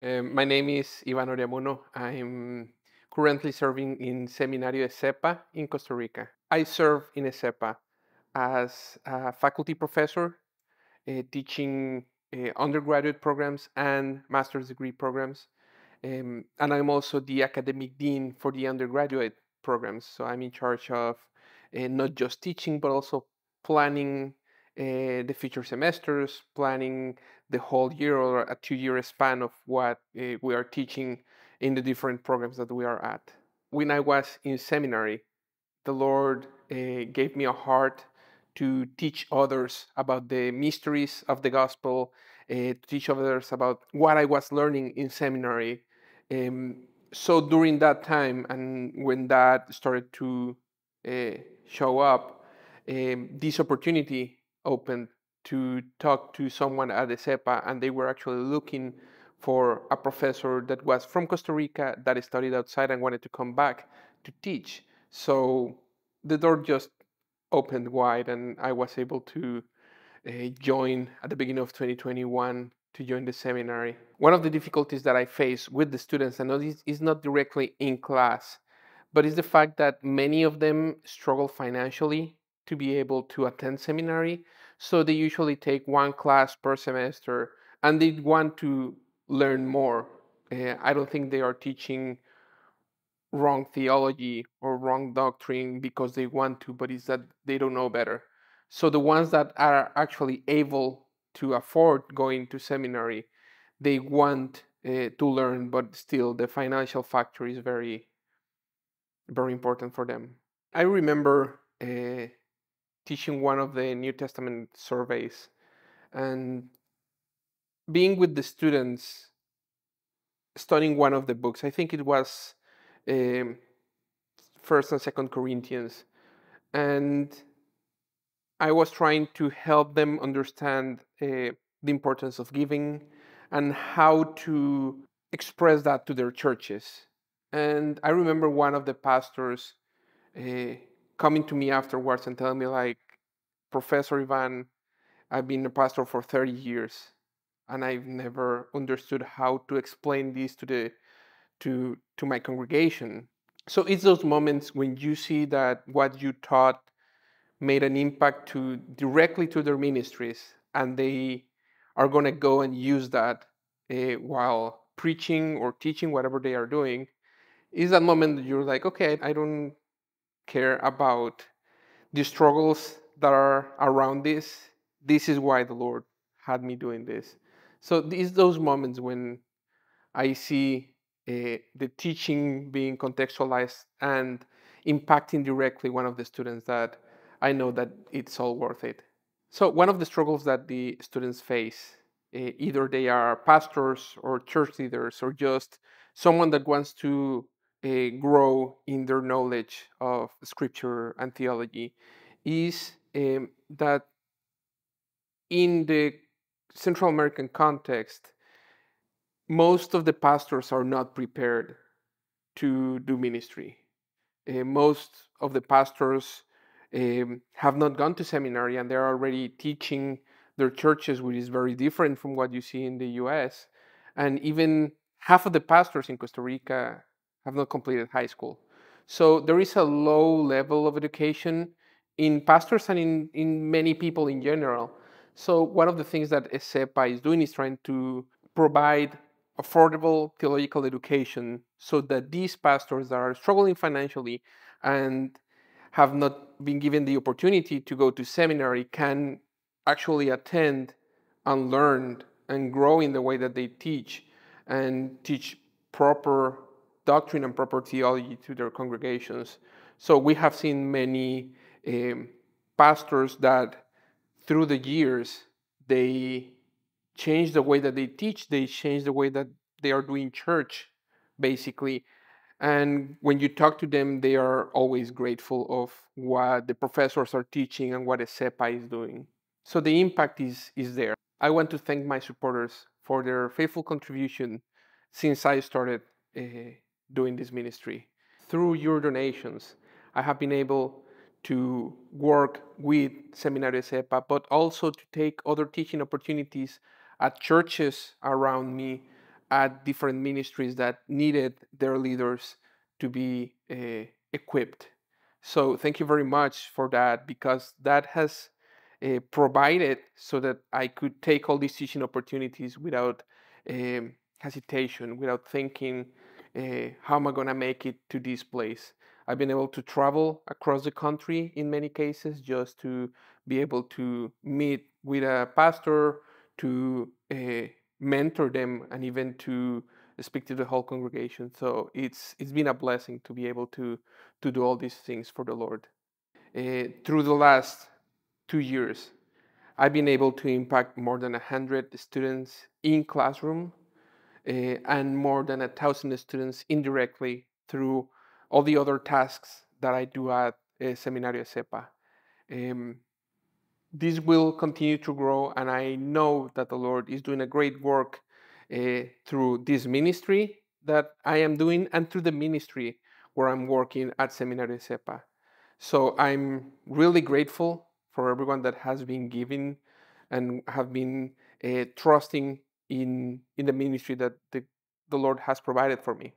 My name is Ivan Oriamuno. I'm currently serving in Seminario ESEPA in Costa Rica. I serve in ESEPA as a faculty professor teaching undergraduate programs and master's degree programs. And I'm also the academic dean for the undergraduate programs. So I'm in charge of not just teaching, but also planning the future semesters, planning the whole year or a 2 year span of what we are teaching in the different programs that we are at. When I was in seminary, the Lord gave me a heart to teach others about the mysteries of the gospel, to teach others about what I was learning in seminary. So during that time, and when that started to uh, show up, this opportunity opened to talk to someone at the CEPA, and they were actually looking for a professor that was from Costa Rica that studied outside and wanted to come back to teach. So the door just opened wide, and I was able to join at the beginning of 2021 to join the seminary. One of the difficulties that I face with the students, I know this is not directly in class, but it's the fact that many of them struggle financially to be able to attend seminary. So they usually take one class per semester and they want to learn more. I don't think they are teaching wrong theology or wrong doctrine because they want to, but it's that they don't know better. So the ones that are actually able to afford going to seminary, they want to learn, but still the financial factor is very, very important for them. I remember teaching one of the New Testament surveys and being with the students studying one of the books. I think it was um, First and Second Corinthians, and I was trying to help them understand the importance of giving and how to express that to their churches. And I remember one of the pastors uh, coming to me afterwards and telling me, like, Professor Ivan, I've been a pastor for 30 years and I've never understood how to explain this to my congregation. So it's those moments when you see that what you taught made an impact to directly to their ministries, and they are going to go and use that while preaching or teaching whatever they are doing. Is that moment that you're like, okay, I don't care about the struggles that are around this. This is why the Lord had me doing this. So these those moments when I see the teaching being contextualized and impacting directly one of the students, that I know that it's all worth it. So one of the struggles that the students face, either they are pastors or church leaders or just someone that wants to grow in their knowledge of scripture and theology, is that in the Central American context, most of the pastors are not prepared to do ministry. Most of the pastors have not gone to seminary and they're already teaching their churches, which is very different from what you see in the US. And even half of the pastors in Costa Rica have not completed high school. So there is a low level of education in pastors and in many people in general. So one of the things that ESEPA is doing is trying to provide affordable theological education so that these pastors that are struggling financially and have not been given the opportunity to go to seminary can actually attend and learn and grow in the way that they teach and teach proper doctrine and proper theology to their congregations. So we have seen many um, pastors that through the years they change the way that they teach, they change the way that they are doing church, basically. And when you talk to them, they are always grateful of what the professors are teaching and what ESEPA is doing. So the impact is there. I want to thank my supporters for their faithful contribution since I started doing this ministry. Through your donations, I have been able to work with Seminario ESEPA, but also to take other teaching opportunities at churches around me at different ministries that needed their leaders to be equipped. So thank you very much for that, because that has provided so that I could take all these teaching opportunities without hesitation, without thinking, how am I going to make it to this place? I've been able to travel across the country in many cases just to be able to meet with a pastor, to mentor them, and even to speak to the whole congregation. So it's been a blessing to be able to do all these things for the Lord. Through the last 2 years, I've been able to impact more than 100 students in classroom, and more than 1,000 students indirectly through all the other tasks that I do at Seminario SEPA. Um, this will continue to grow, and I know that the Lord is doing a great work through this ministry that I am doing and through the ministry where I'm working at Seminario SEPA. So I'm really grateful for everyone that has been giving and have been trusting in the ministry that the Lord has provided for me.